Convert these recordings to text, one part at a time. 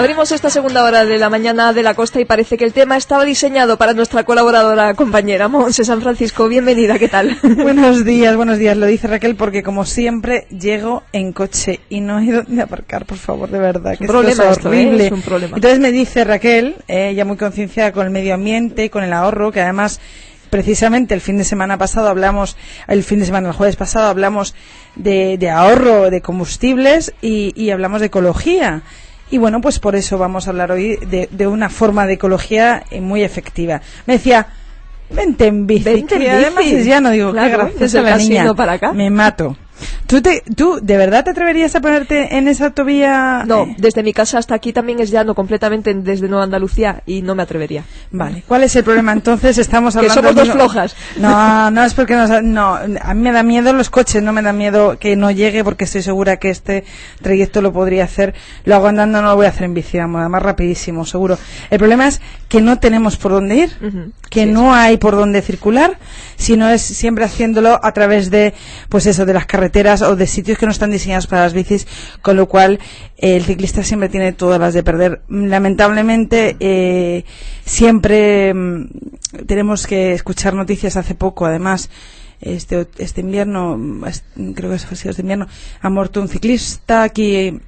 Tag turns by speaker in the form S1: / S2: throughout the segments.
S1: Abrimos esta segunda hora de la mañana de la costa y parece que el tema estaba diseñado para nuestra colaboradora compañera Montse San Francisco. Bienvenida, ¿qué tal?
S2: Buenos días, lo dice Raquel, porque como siempre llego en coche y no hay dónde aparcar, por favor, de verdad, que esto es horrible.
S1: Es un problema.
S2: Entonces me dice Raquel, ya muy concienciada con el medio ambiente y con el ahorro, que además precisamente el jueves pasado hablamos de ahorro de combustibles y hablamos de ecología. Y bueno, pues por eso vamos a hablar hoy de una forma de ecología muy efectiva. Me decía, vente en bici. Que además es llano, digo, claro, qué graciosa la niña.
S1: Para acá.
S2: Me mato. ¿Tú de verdad te atreverías a ponerte en esa autovía?
S1: No, desde mi casa hasta aquí también es llano completamente desde Nueva Andalucía y no me atrevería.
S2: Vale, ¿cuál es el problema entonces? Estamos hablando
S1: que somos dos flojas.
S2: No es porque a mí me da miedo los coches, no me da miedo que no llegue porque estoy segura que este trayecto lo podría hacer, lo hago andando, no lo voy a hacer en bici, vamos, además rapidísimo, seguro. El problema es que no tenemos por dónde ir, que no hay por dónde circular, sino es siempre haciéndolo a través de, pues eso, de las carreteras o de sitios que no están diseñados para las bicis, con lo cual el ciclista siempre tiene todas las de perder. Lamentablemente siempre tenemos que escuchar noticias. Hace poco, además, este invierno, creo que ha sido este invierno, ha muerto un ciclista aquí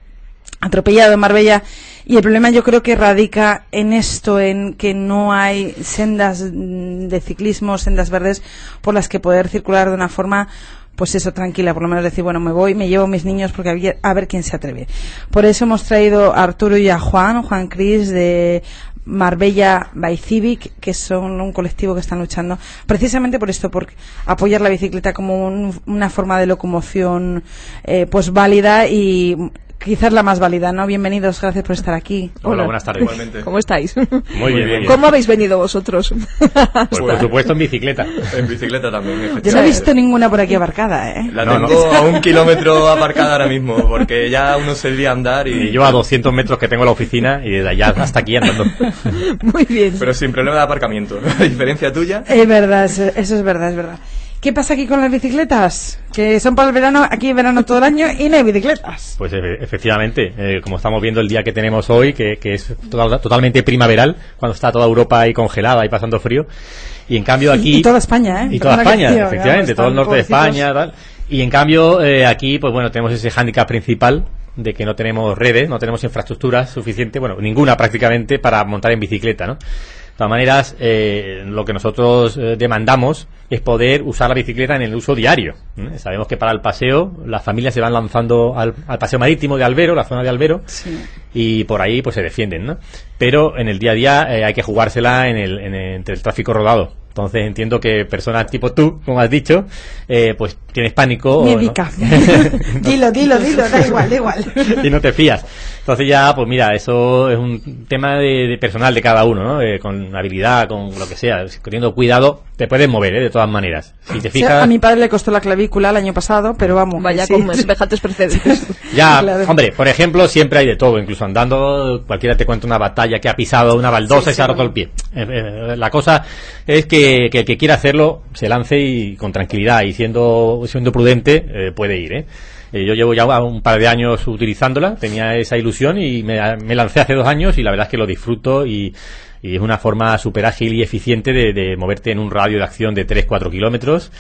S2: atropellado en Marbella, y el problema yo creo que radica en esto, en que no hay sendas de ciclismo, sendas verdes por las que poder circular de una forma, pues eso, tranquila, por lo menos decir, bueno, me voy, me llevo a mis niños porque a ver quién se atreve. Por eso hemos traído a Arturo y a Juan Cris de Marbella by Civic, que son un colectivo que están luchando precisamente por esto, por apoyar la bicicleta como una forma de locomoción pues válida y quizás la más válida, ¿no? Bienvenidos, gracias por estar aquí.
S3: Hola, buenas tardes.
S1: Igualmente. ¿Cómo estáis?
S3: Muy bien.
S1: ¿Cómo habéis venido vosotros?
S3: Pues por supuesto en bicicleta.
S4: En bicicleta también.
S2: Yo no he visto ninguna por aquí aparcada, ¿eh?
S4: La tengo a 1 kilómetro aparcada ahora mismo, porque ya uno se olvida andar y
S3: yo a 200 metros que tengo la oficina y desde allá hasta aquí andando.
S1: Muy bien.
S4: Pero sin problema de aparcamiento, ¿no? A diferencia tuya.
S2: Es verdad, eso es verdad. ¿Qué pasa aquí con las bicicletas? Que son para el verano, aquí hay verano todo el año y no hay bicicletas.
S3: Pues efectivamente, como estamos viendo el día que tenemos hoy, que es totalmente primaveral, cuando está toda Europa ahí congelada y pasando frío, y en cambio aquí...
S2: Y toda España, ¿eh?
S3: Y toda España, efectivamente, todo el norte de España, tal. Y en cambio aquí, pues bueno, tenemos ese hándicap principal de que no tenemos redes, no tenemos infraestructura suficiente, bueno, ninguna prácticamente, para montar en bicicleta, ¿no? De todas maneras, lo que nosotros demandamos es poder usar la bicicleta en el uso diario. Sabemos que para el paseo las familias se van lanzando al paseo marítimo de Albero, la zona de Albero, sí, y por ahí pues se defienden, ¿no? Pero en el día a día hay que jugársela entre el tráfico rodado. Entonces entiendo que personas tipo tú, como has dicho, pues tienes pánico.
S2: Médica. ¿No? Dilo, da igual.
S3: Y no te fías. Entonces ya, pues mira, eso es un tema de personal de cada uno, ¿no? Con habilidad, con lo que sea, teniendo cuidado, te puedes mover, de todas maneras. Si te fijas...
S2: O sea, a mi padre le costó la clavícula el año pasado, pero vamos.
S1: Vaya, sí, con semejantes precedentes.
S3: Ya, claro. Hombre, por ejemplo, siempre hay de todo, incluso andando, cualquiera te cuenta una batalla que ha pisado una baldosa y se ha roto el pie. La cosa es que el que quiera hacerlo se lance y con tranquilidad y siendo prudente puede ir, Yo llevo ya un par de años utilizándola, tenía esa ilusión y me lancé hace 2 años y la verdad es que lo disfruto y es una forma súper ágil y eficiente de moverte en un radio de acción de 3-4 kilómetros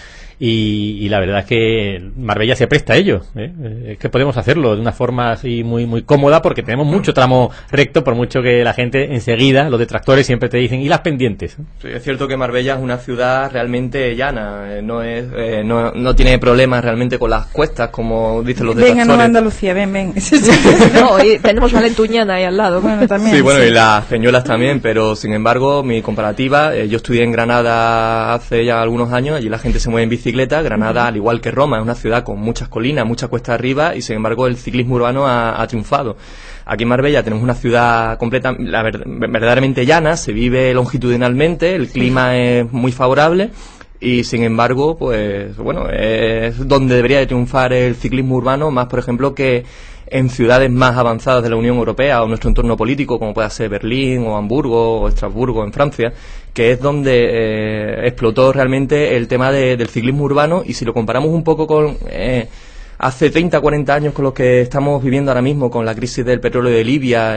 S3: y la verdad es que Marbella se presta a ello, es que podemos hacerlo de una forma así muy muy cómoda porque tenemos mucho tramo recto, por mucho que la gente enseguida, los detractores siempre te dicen, ¿y las pendientes?
S4: Sí, es cierto que Marbella es una ciudad realmente llana, no tiene problemas realmente con las cuestas, como dicen los detractores.
S2: Ven a Nueva Andalucía, ven.
S1: No, y tenemos Valentuñana ahí al lado.
S2: Bueno, también.
S4: Sí, bueno, y las Peñuelas también, pero sin embargo, mi comparativa, yo estudié en Granada hace ya algunos años, allí la gente se mueve en bicicleta. Granada, al igual que Roma, es una ciudad con muchas colinas, muchas cuestas arriba y sin embargo el ciclismo urbano ha triunfado. Aquí en Marbella tenemos una ciudad verdaderamente llana, se vive longitudinalmente, el clima es muy favorable y sin embargo, pues bueno, es donde debería de triunfar el ciclismo urbano, más por ejemplo que en ciudades más avanzadas de la Unión Europea o nuestro entorno político, como pueda ser Berlín o Hamburgo o Estrasburgo en Francia, que es donde explotó realmente el tema del ciclismo urbano. Y si lo comparamos un poco con hace 30, 40 años con lo que estamos viviendo ahora mismo, con la crisis del petróleo de Libia,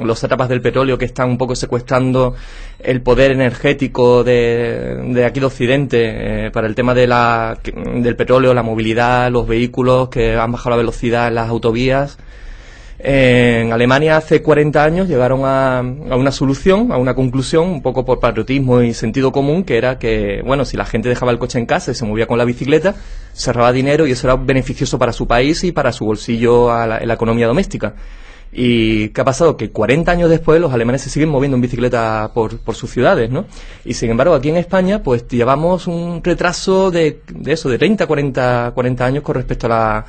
S4: los sátrapas del petróleo que están un poco secuestrando el poder energético de aquí de Occidente, para el tema del petróleo, la movilidad, los vehículos que han bajado la velocidad en las autovías. En Alemania hace 40 años llegaron a una solución, a una conclusión, un poco por patriotismo y sentido común, que era que, bueno, si la gente dejaba el coche en casa y se movía con la bicicleta, se ahorraba dinero y eso era beneficioso para su país y para su bolsillo en la economía doméstica. ¿Y qué ha pasado? Que 40 años después los alemanes se siguen moviendo en bicicleta por sus ciudades, ¿no? Y sin embargo aquí en España pues llevamos un retraso de 30, 40 años con respecto a la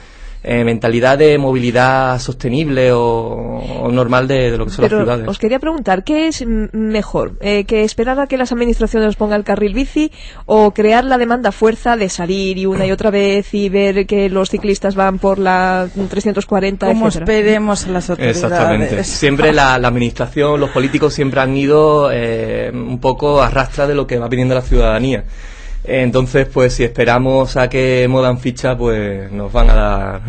S4: mentalidad de movilidad sostenible o normal de lo que son las ciudades.
S1: Os quería preguntar, ¿qué es mejor? ¿Que esperar a que las administraciones nos pongan el carril bici o crear la demanda fuerza de salir y una y otra vez y ver que los ciclistas van por la 340,
S2: como
S1: etcétera?
S2: esperemos a las autoridades.
S4: Exactamente. Siempre la administración, los políticos siempre han ido un poco a rastras de lo que va pidiendo la ciudadanía. Entonces, pues si esperamos a que muevan ficha, pues nos van a dar...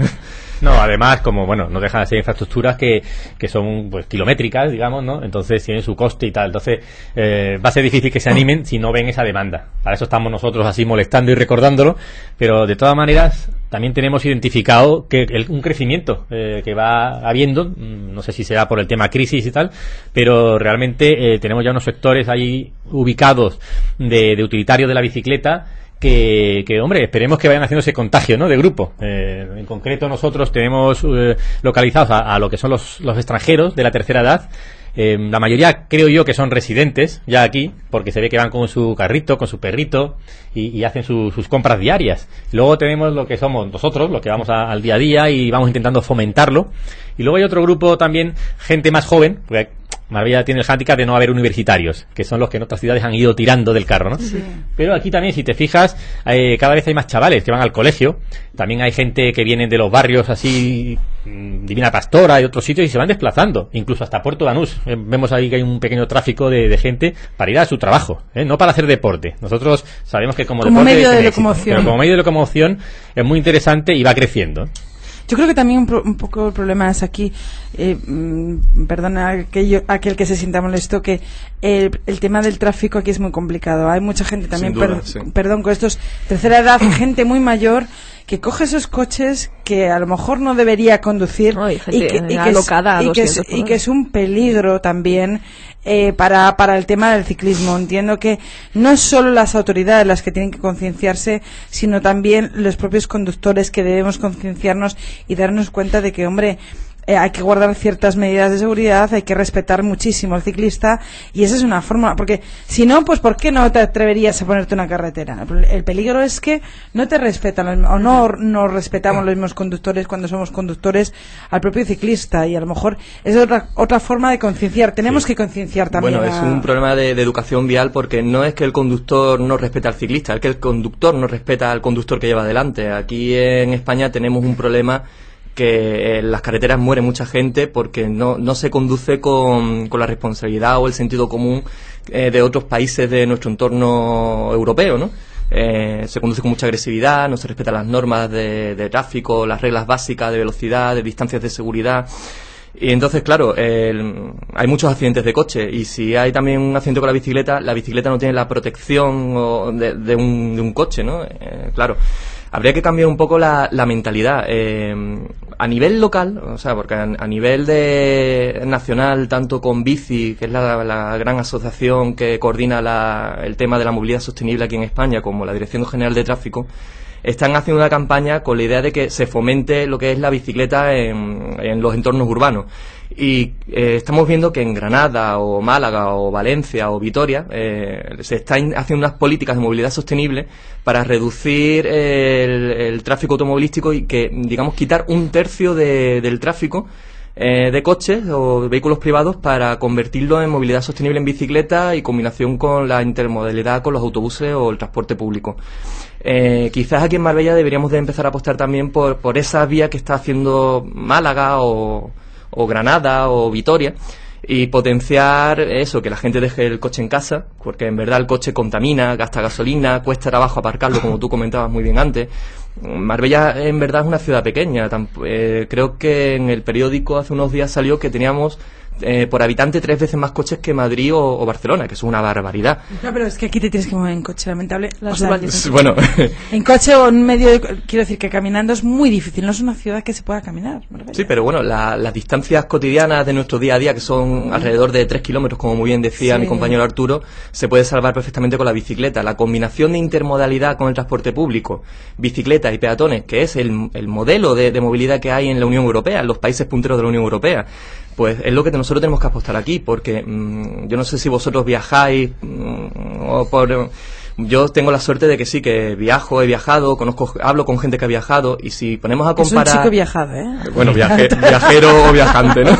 S3: No, además, como, bueno, no dejan de ser infraestructuras que son, pues, kilométricas, digamos, ¿no? Entonces tienen su coste y tal. Entonces, va a ser difícil que se animen si no ven esa demanda. Para eso estamos nosotros así molestando y recordándolo, pero de todas maneras también tenemos identificado que un crecimiento que va habiendo, no sé si será por el tema crisis y tal, pero realmente tenemos ya unos sectores ahí ubicados de utilitarios de la bicicleta que hombre, esperemos que vayan haciendo ese contagio, ¿no?, de grupo. En concreto nosotros tenemos localizados a lo que son los extranjeros de la tercera edad. La mayoría creo yo que son residentes ya aquí, porque se ve que van con su carrito, con su perrito y hacen sus compras diarias. Luego tenemos lo que somos nosotros, los que vamos al día a día y vamos intentando fomentarlo. Y luego hay otro grupo también, gente más joven, porque Marbella tiene el hándicap de no haber universitarios, que son los que en otras ciudades han ido tirando del carro, ¿no? Sí. Pero aquí también, si te fijas, cada vez hay más chavales que van al colegio. También hay gente que viene de los barrios así, Divina Pastora y otros sitios, y se van desplazando, incluso hasta Puerto Banús. Vemos ahí que hay un pequeño tráfico de gente para ir a su trabajo, no para hacer deporte. Nosotros sabemos que como deporte
S2: medio de locomoción,
S3: pero como medio de locomoción es muy interesante y va creciendo.
S2: Yo creo que también un poco el problema es aquí, perdona aquel que se sienta molesto, que el tema del tráfico aquí es muy complicado. Hay mucha gente también,
S4: sí.
S2: Perdón, con estos tercera edad, gente muy mayor que coge esos coches que a lo mejor no debería conducir y que es un peligro también para el tema del ciclismo. Entiendo que no es solo las autoridades las que tienen que concienciarse, sino también los propios conductores, que debemos concienciarnos y darnos cuenta de que, hombre, hay que guardar ciertas medidas de seguridad, hay que respetar muchísimo al ciclista, y esa es una forma, porque si no, pues ¿por qué no te atreverías a ponerte una carretera? El peligro es que no te respetan o no respetamos los mismos conductores cuando somos conductores al propio ciclista, y a lo mejor es otra forma de concienciar. Tenemos que concienciar también.
S4: Bueno, es un problema de educación vial, porque no es que el conductor no respete al ciclista, es que el conductor no respeta al conductor que lleva delante. Aquí en España tenemos un problema que en las carreteras muere mucha gente porque no se conduce con la responsabilidad o el sentido común de otros países de nuestro entorno europeo, ¿no? Se conduce con mucha agresividad, no se respetan las normas de tráfico, las reglas básicas de velocidad, de distancias de seguridad. Y entonces, claro, hay muchos accidentes de coche, y si hay también un accidente con la bicicleta no tiene la protección de un coche, ¿no? Claro, habría que cambiar un poco la mentalidad. A nivel local, o sea, porque a nivel nacional, tanto con Bici, que es la gran asociación que coordina el tema de la movilidad sostenible aquí en España, como la Dirección General de Tráfico, están haciendo una campaña con la idea de que se fomente lo que es la bicicleta en los entornos urbanos. Y estamos viendo que en Granada o Málaga o Valencia o Vitoria se están haciendo unas políticas de movilidad sostenible para reducir el tráfico automovilístico y que, digamos, quitar 1/3 del tráfico de coches o vehículos privados para convertirlo en movilidad sostenible en bicicleta y combinación con la intermodalidad con los autobuses o el transporte público. Quizás aquí en Marbella deberíamos de empezar a apostar también por esa vía que está haciendo Málaga o Granada o Vitoria, y potenciar eso, que la gente deje el coche en casa, porque en verdad el coche contamina, gasta gasolina, cuesta trabajo aparcarlo, como tú comentabas muy bien antes. Marbella en verdad es una ciudad pequeña. Creo que en el periódico hace unos días salió que teníamos por habitante 3 veces más coches que Madrid o Barcelona, que es una barbaridad.
S2: No, pero es que aquí te tienes que mover en coche, lamentable.
S4: Bueno,
S2: en coche o en medio quiero decir que caminando es muy difícil, no es una ciudad que se pueda caminar. Marbella.
S4: Sí, pero bueno, las distancias cotidianas de nuestro día a día, que son alrededor de 3 kilómetros, como muy bien decía mi compañero Arturo, se puede salvar perfectamente con la bicicleta. La combinación de intermodalidad con el transporte público, bicicletas y peatones, que es el modelo de movilidad que hay en la Unión Europea, en los países punteros de la Unión Europea, pues es lo que nosotros tenemos que apostar aquí, porque yo no sé si vosotros viajáis yo tengo la suerte de que sí, que he viajado, hablo con gente que ha viajado, y si ponemos a comparar...
S2: Es un chico viajado, ¿eh?
S4: Bueno, viajero o viajante, ¿no?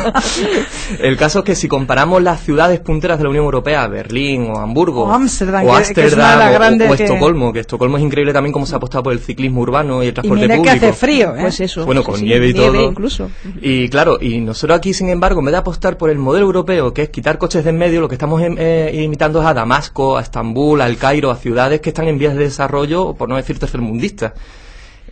S4: El caso es que si comparamos las ciudades punteras de la Unión Europea, Berlín o Hamburgo,
S2: o Ámsterdam,
S4: o
S2: Estocolmo,
S4: que Estocolmo es increíble también cómo se ha apostado por el ciclismo urbano y el transporte público.
S2: Y mira que hace frío, ¿eh?
S1: Pues eso.
S4: Bueno, con nieve y todo.
S1: Incluso.
S4: Y claro, y nosotros aquí, sin embargo, en vez de apostar por el modelo europeo, que es quitar coches de en medio, lo que estamos imitando es a Damasco, a Estambul, al Cairo, a ciudades que están en vías de desarrollo, por no decir tercermundistas.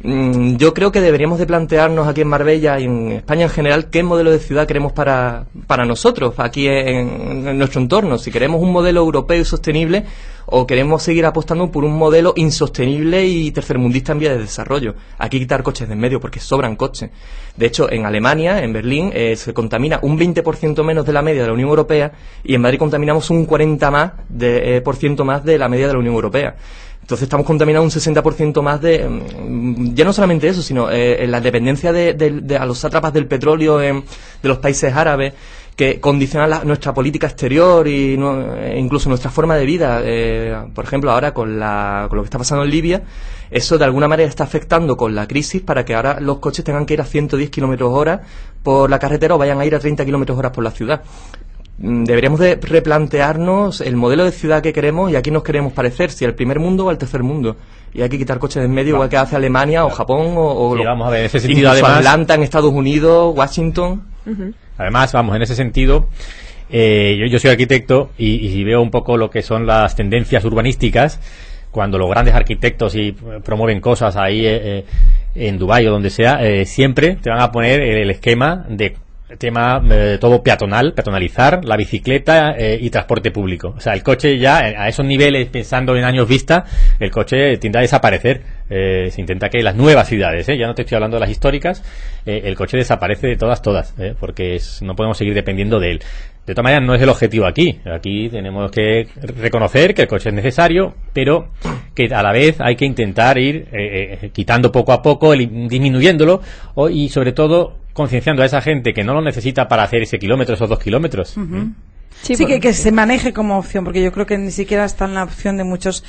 S4: Yo creo que deberíamos de plantearnos aquí en Marbella y en España en general qué modelo de ciudad queremos para nosotros, aquí en nuestro entorno. Si queremos un modelo europeo y sostenible, o queremos seguir apostando por un modelo insostenible y tercermundista en vías de desarrollo. Aquí quitar coches de en medio porque sobran coches. De hecho, en Alemania, en Berlín, se contamina un 20% menos de la media de la Unión Europea, y en Madrid contaminamos un 40% más de la media de la Unión Europea. Entonces estamos contaminando un 60% más ya no solamente eso, sino la dependencia a los sátrapas del petróleo de los países árabes, que condicionan nuestra política exterior e incluso nuestra forma de vida. Por ejemplo, ahora con lo que está pasando en Libia, eso de alguna manera está afectando con la crisis para que ahora los coches tengan que ir a 110 km/h por la carretera o vayan a ir a 30 km/h por la ciudad. Deberíamos de replantearnos el modelo de ciudad que queremos y a quién nos queremos parecer, si al primer mundo o al tercer mundo. Y hay que quitar coches de en medio, igual que hace Alemania o Japón
S3: vamos a ver, en ese sentido,
S4: además, Atlanta en Estados Unidos, Washington.
S3: Además, vamos, en ese sentido, yo soy arquitecto y veo un poco lo que son las tendencias urbanísticas. Cuando los grandes arquitectos promueven cosas ahí en Dubái o donde sea, siempre te van a poner el esquema de tema todo peatonalizar la bicicleta y transporte público. O sea, el coche ya a esos niveles, pensando en años vista, el coche tiende a desaparecer. Se intenta que las nuevas ciudades, ya no te estoy hablando de las históricas, el coche desaparece de todas, porque no podemos seguir dependiendo de él. De todas maneras, no es el objetivo aquí. Aquí tenemos que reconocer que el coche es necesario, pero que a la vez hay que intentar ir quitando poco a poco, disminuyéndolo, y sobre todo concienciando a esa gente que no lo necesita para hacer ese kilómetro, esos 2 kilómetros.
S2: Sí, que se maneje como opción, porque yo creo que ni siquiera está en la opción en muchas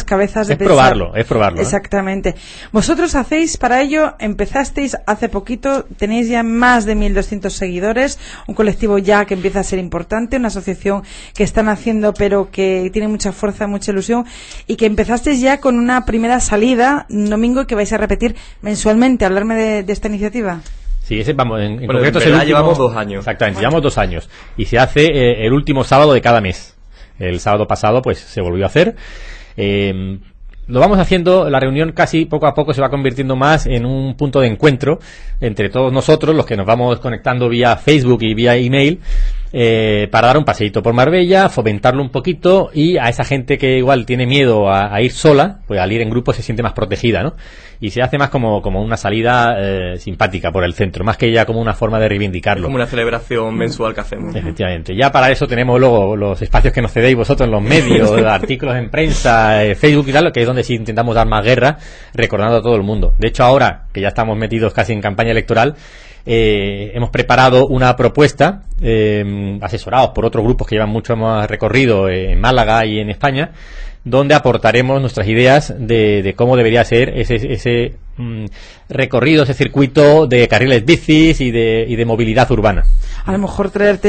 S2: cabezas de pensar.
S3: Es probarlo.
S2: Exactamente. Vosotros hacéis para ello, empezasteis hace poquito, tenéis ya más de 1.200 seguidores, un colectivo ya que empieza a ser importante, una asociación que están haciendo pero que tiene mucha fuerza, mucha ilusión, y que empezasteis ya con una primera salida un domingo que vais a repetir mensualmente. Hablarme de esta iniciativa.
S3: Sí, en concreto
S4: llevamos 2 años.
S3: Exactamente, llevamos 2 años. Y se hace el último sábado de cada mes. El sábado pasado pues se volvió a hacer. Lo vamos haciendo, la reunión casi poco a poco se va convirtiendo más en un punto de encuentro entre todos nosotros, los que nos vamos conectando vía Facebook y vía email, para dar un paseíto por Marbella, fomentarlo un poquito, y a esa gente que igual tiene miedo a ir sola, pues al ir en grupo se siente más protegida, ¿no? Y se hace más como una salida simpática por el centro, más que ya como una forma de reivindicarlo.
S4: Como una celebración mensual que hacemos.
S3: Efectivamente. Ya para eso tenemos luego los espacios que nos cedéis vosotros en los medios, artículos en prensa, Facebook y tal, que es donde sí intentamos dar más guerra, recordando a todo el mundo. De hecho, ahora que ya estamos metidos casi en campaña electoral, hemos preparado una propuesta, asesorados por otros grupos que llevan mucho más recorrido en Málaga y en España, donde aportaremos nuestras ideas de cómo debería ser ese recorrido, ese circuito de carriles bicis y de movilidad urbana.
S2: A lo mejor traer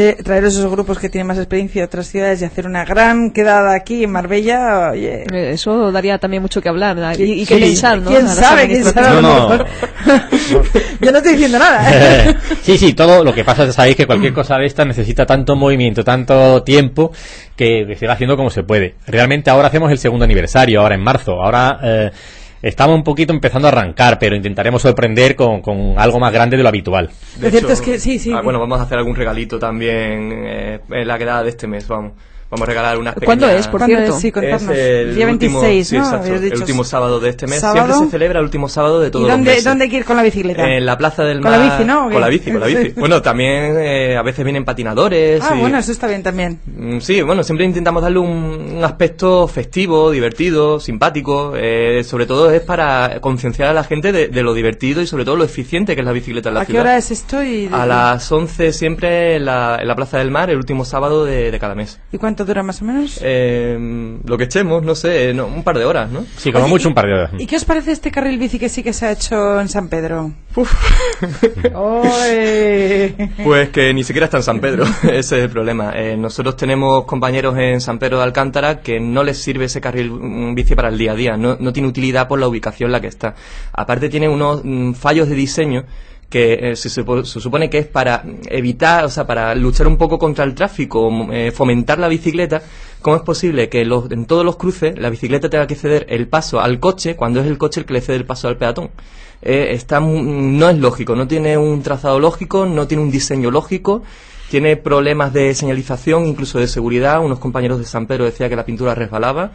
S2: esos grupos que tienen más experiencia de otras ciudades y hacer una gran quedada aquí en Marbella. Oye.
S1: Eso daría también mucho que hablar y que pensar, ¿no?
S2: ¿Quién sabe?
S3: No.
S2: Yo no estoy diciendo nada.
S3: Sí, todo lo que pasa es, sabéis que cualquier cosa de esta necesita tanto movimiento, tanto tiempo, que se va haciendo como se puede. Realmente ahora hacemos el 2º aniversario, ahora en marzo. Ahora estamos un poquito empezando a arrancar, pero intentaremos sorprender con algo más grande de lo habitual.
S2: Lo cierto es que sí.
S4: Bueno, vamos a hacer algún regalito también en la quedada de este mes, vamos a regalar unas pequeñas...
S1: ¿Cuándo es, por cierto?
S2: Sí, contarnos.
S4: Es el
S2: día 26,
S4: último,
S2: ¿no?
S4: Sí, exacto, el último sábado de este mes.
S2: ¿Sábado?
S4: Siempre se celebra el último sábado de todos los meses.
S2: ¿Dónde hay que ir con la bicicleta?
S4: En la Plaza del
S2: Mar. ¿Con la bici, no?
S4: Con la bici. Bueno, también a veces vienen patinadores.
S2: Bueno, eso está bien también.
S4: Sí, bueno, siempre intentamos darle un aspecto festivo, divertido, simpático. Sobre todo es para concienciar a la gente de lo divertido y sobre todo lo eficiente que es la bicicleta en la ciudad.
S2: ¿A qué hora es esto?
S4: A las 11 siempre en la Plaza del Mar, el último sábado de cada mes.
S2: ¿Y cuánto dura más o menos?
S4: Lo que echemos, no sé, un par de horas, ¿no?
S3: Sí, como mucho un par de horas.
S2: ¿Y qué os parece este carril bici que sí que se ha hecho en San Pedro?
S4: Pues que ni siquiera está en San Pedro, ese es el problema. Nosotros tenemos compañeros en San Pedro de Alcántara que no les sirve ese carril bici para el día a día, no tiene utilidad por la ubicación en la que está. Aparte tiene unos fallos de diseño que se supone que es para evitar, o sea, para luchar un poco contra el tráfico, fomentar la bicicleta. ¿Cómo es posible que en todos los cruces la bicicleta tenga que ceder el paso al coche cuando es el coche el que le cede el paso al peatón? No es lógico, no tiene un trazado lógico, no tiene un diseño lógico, tiene problemas de señalización, incluso de seguridad. Unos compañeros de San Pedro decían que la pintura resbalaba.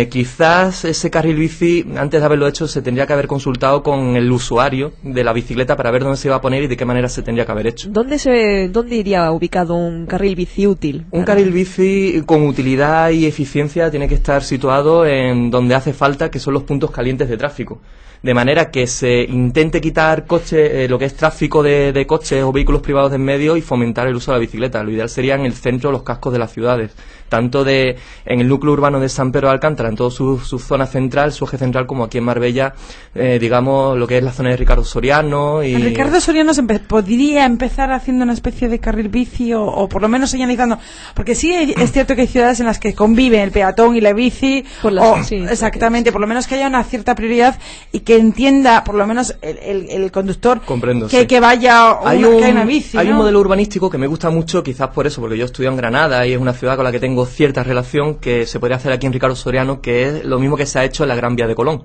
S4: Quizás ese carril bici, antes de haberlo hecho, se tendría que haber consultado con el usuario de la bicicleta para ver dónde se iba a poner y de qué manera se tendría que haber hecho.
S1: ¿Dónde iría ubicado un carril bici útil?
S4: Un carril bici con utilidad y eficiencia tiene que estar situado en donde hace falta, que son los puntos calientes de tráfico. De manera que se intente quitar lo que es tráfico de coches o vehículos privados de en medio y fomentar el uso de la bicicleta. Lo ideal sería en el centro, los cascos de las ciudades, tanto en el núcleo urbano de San Pedro de Alcántara, en toda su zona central, su eje central, como aquí en Marbella, digamos, lo que es la zona de Ricardo Soriano.
S2: Y Ricardo Soriano podría empezar haciendo una especie de carril bici o por lo menos señalizando, porque sí es cierto que hay ciudades en las que conviven el peatón y la bici, exactamente, por lo menos que haya una cierta prioridad y que entienda, por lo menos el conductor,
S4: comprendo,
S2: que vaya que hay una bici,
S4: hay
S2: ¿no?
S4: un modelo urbanístico que me gusta mucho, quizás por eso, porque yo estudio en Granada y es una ciudad con la que tengo cierta relación, que se podría hacer aquí en Ricardo Soriano, que es lo mismo que se ha hecho en la Gran Vía de Colón,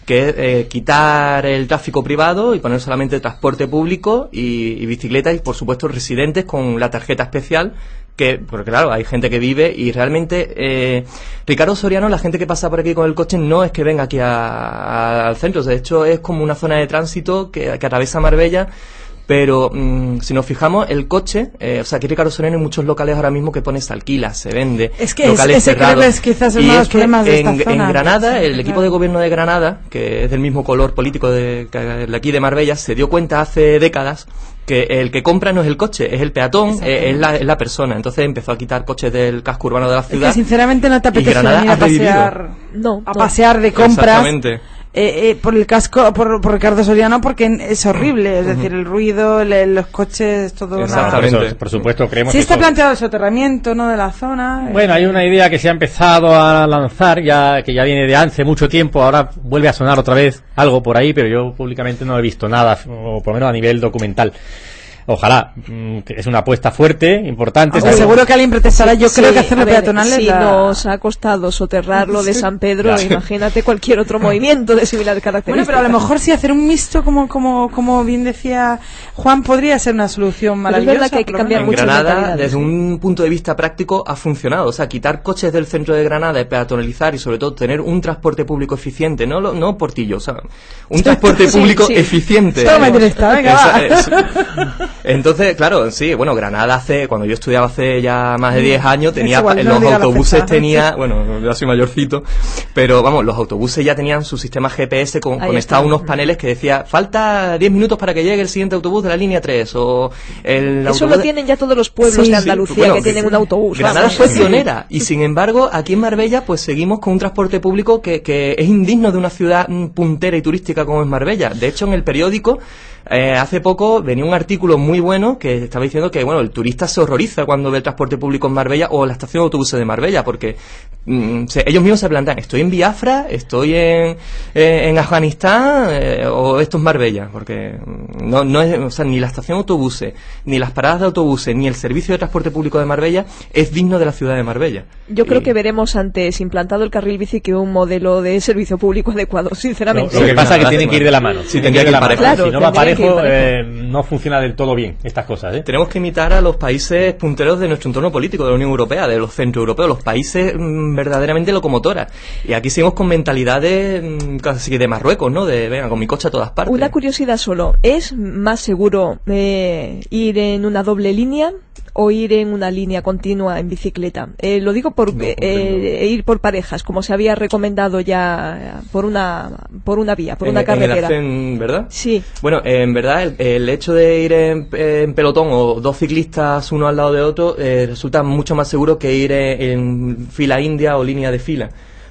S4: que es quitar el tráfico privado y poner solamente transporte público y bicicletas y, por supuesto, residentes con la tarjeta especial, porque claro, hay gente que vive y realmente Ricardo Soriano, la gente que pasa por aquí con el coche no es que venga aquí al centro, de hecho es como una zona de tránsito que atraviesa Marbella. Pero si nos fijamos, el coche, o sea, aquí Ricardo Soriano hay muchos locales ahora mismo que pone se alquila, se vende,
S2: es que
S4: locales cerrados.
S2: Es quizás uno de los problemas de esta zona.
S4: En Granada,
S2: sí,
S4: el equipo de gobierno de Granada, que es del mismo color político de aquí de Marbella, se dio cuenta hace décadas que el que compra no es el coche, es el peatón, es la persona. Entonces empezó a quitar coches del casco urbano de la ciudad.
S2: Es que sinceramente no te apetece venir a pasear, pasear de compras.
S4: Exactamente.
S2: Por el casco, por Ricardo Soriano, porque es horrible, es decir, el ruido, los coches, todo.
S4: Exactamente.
S3: Por supuesto, creemos
S2: sí
S3: que
S2: está planteado el soterramiento, ¿no?, de la zona.
S3: Bueno, hay una idea que se ha empezado a lanzar, que ya viene de hace mucho tiempo, ahora vuelve a sonar otra vez algo por ahí, pero yo públicamente no he visto nada, o por lo menos a nivel documental. Ojalá, que es una apuesta fuerte, importante.
S2: Seguro que alguien protestará. Yo creo que hacerlo peatonal
S1: si nos ha costado soterrarlo de San Pedro, imagínate cualquier otro movimiento de similar característica.
S2: Bueno, pero a lo mejor sí hacer un mixto, como bien decía Juan, podría ser una solución maravillosa.
S1: Pero es verdad que hay que cambiar mucho.
S4: En Granada, desde un punto de vista práctico, ha funcionado. O sea, quitar coches del centro de Granada, peatonalizar y sobre todo tener un transporte público eficiente, no Portillo, o sea, un transporte público eficiente.
S2: Toma, venga,
S4: Entonces, claro, sí, bueno, Granada cuando yo estudiaba hace ya más de 10 años, los autobuses bueno, yo soy mayorcito, pero vamos, los autobuses ya tenían su sistema GPS conectado a unos paneles que decía, falta 10 minutos para que llegue el siguiente autobús de la línea 3, o
S1: Eso lo tienen ya todos los pueblos de Andalucía, que tienen un autobús.
S4: Granada fue pionera, y sin embargo, aquí en Marbella, pues seguimos con un transporte público que es indigno de una ciudad puntera y turística como es Marbella. De hecho, en el periódico, hace poco venía un artículo muy muy bueno que estaba diciendo que, bueno, el turista se horroriza cuando ve el transporte público en Marbella o la estación de autobuses de Marbella, porque ellos mismos se plantean, ¿estoy en Biafra? ¿Estoy en Afganistán? ¿O esto es Marbella? Porque no es, o sea, ni la estación de autobuses, ni las paradas de autobuses, ni el servicio de transporte público de Marbella es digno de la ciudad de Marbella.
S1: Yo creo que veremos antes implantado el carril bici que un modelo de servicio público adecuado, sinceramente.
S3: Lo que pasa es que tienen que ir de la mano.
S4: Sí, tienen que ir parejo.
S1: Claro,
S3: si no va
S1: tendrían que ir
S3: parejo,
S1: parejo.
S3: no funciona del todo bien estas cosas.
S4: Tenemos que imitar a los países punteros de nuestro entorno político, de la Unión Europea, de los centroeuropeos, los países verdaderamente locomotoras. Y aquí seguimos con mentalidades casi de Marruecos, ¿no? De, venga, con mi coche a todas partes.
S1: Una curiosidad solo, ¿es más seguro ir en una doble línea o ir en una línea continua en bicicleta? Lo digo por ir por parejas, como se había recomendado ya por una vía, por una carretera.
S4: En el Arcén, ¿verdad?
S1: Sí.
S4: Bueno, en verdad el hecho de ir en pelotón o dos ciclistas uno al lado de otro resulta mucho más seguro que ir en fila india o línea de fila,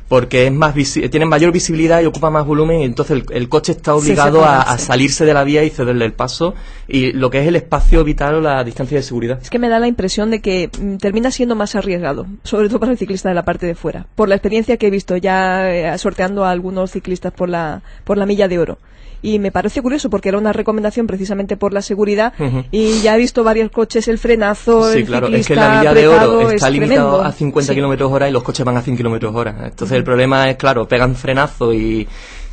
S4: porque es más tienen mayor visibilidad y ocupa más volumen, y entonces el coche está obligado a salirse de la vía y cederle el paso, y lo que es el espacio vital o la distancia de seguridad.
S1: Es que me da la impresión de que termina siendo más arriesgado, sobre todo para el ciclista de la parte de fuera, por la experiencia que he visto ya sorteando a algunos ciclistas por la milla de oro. Y me parece curioso porque era una recomendación precisamente por la seguridad, y ya he visto varios coches, el frenazo,
S4: sí,
S1: el
S4: claro,
S1: ciclista
S4: es que la milla de oro está limitado
S1: tremendo.
S4: a 50
S1: Sí.
S4: kilómetros hora y los coches van a 100 kilómetros hora. Entonces el problema es, claro, pegan frenazo y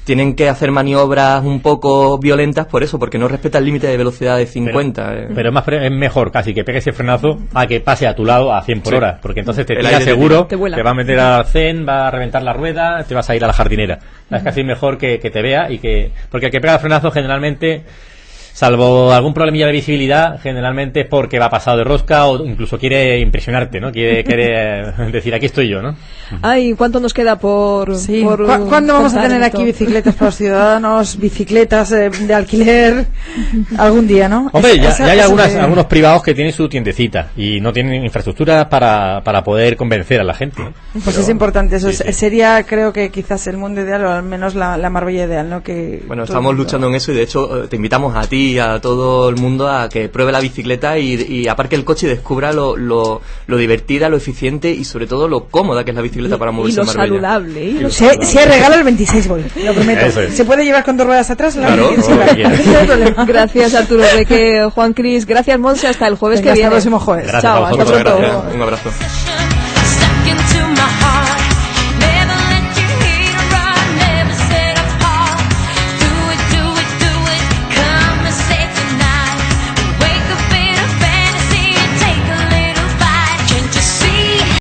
S4: tienen que hacer maniobras un poco violentas por eso, porque no respeta el límite de velocidad de 50.
S3: Pero es mejor casi que pegue ese frenazo a que pase a tu lado a 100 por hora, porque entonces te
S4: El
S3: tira
S4: aire
S3: seguro,
S1: te vuela.
S3: te va a meter al zen, va a reventar la rueda, te vas a ir a la jardinera. Es casi mejor que te vea porque el que pega el frenazo generalmente, salvo algún problemilla de visibilidad, generalmente es porque va pasado de rosca o incluso quiere impresionarte, ¿no? Quiere decir, aquí estoy yo, ¿no?
S1: Ay, ¿cuánto nos queda por...?
S2: Sí.
S1: por
S2: ¿Cuándo vamos a
S1: contar
S2: tener
S1: esto?
S2: aquí bicicletas para los ciudadanos, bicicletas de alquiler? Algún día, ¿no?
S3: Hombre, ya hay
S2: Eso
S3: algunos privados que tienen su tiendecita y no tienen infraestructura para poder convencer a la gente.
S2: Pues es importante eso.
S3: sí.
S2: Sería, creo que quizás el mundo ideal, o al menos la Marbella ideal, ¿no? Que
S4: Bueno,
S2: todo
S4: estamos
S2: el mundo-
S4: luchando en eso, y de hecho te invitamos a ti y a todo el mundo a que pruebe la bicicleta y aparque el coche y descubra lo divertida, lo eficiente y sobre todo lo cómoda que es la bicicleta para
S1: Y
S4: moverse
S1: lo
S4: en Marbella.
S1: saludable. Y lo
S2: Si hay regalo el 26 voy, lo prometo.
S3: Eso es.
S2: ¿Se puede llevar con dos ruedas atrás?
S4: Claro,
S2: Sí,
S3: como
S2: claro.
S3: quieras.
S2: No hay problema.
S1: Gracias, Arturo Reque, Juan Cris. Gracias, Monse. Hasta el jueves
S2: Venga,
S1: que
S2: hasta el
S1: viene.
S2: próximo jueves.
S3: Gracias
S1: Chao,
S3: a
S1: hasta
S3: vosotros.
S1: pronto.
S4: Gracias, un abrazo.
S5: Stuck into my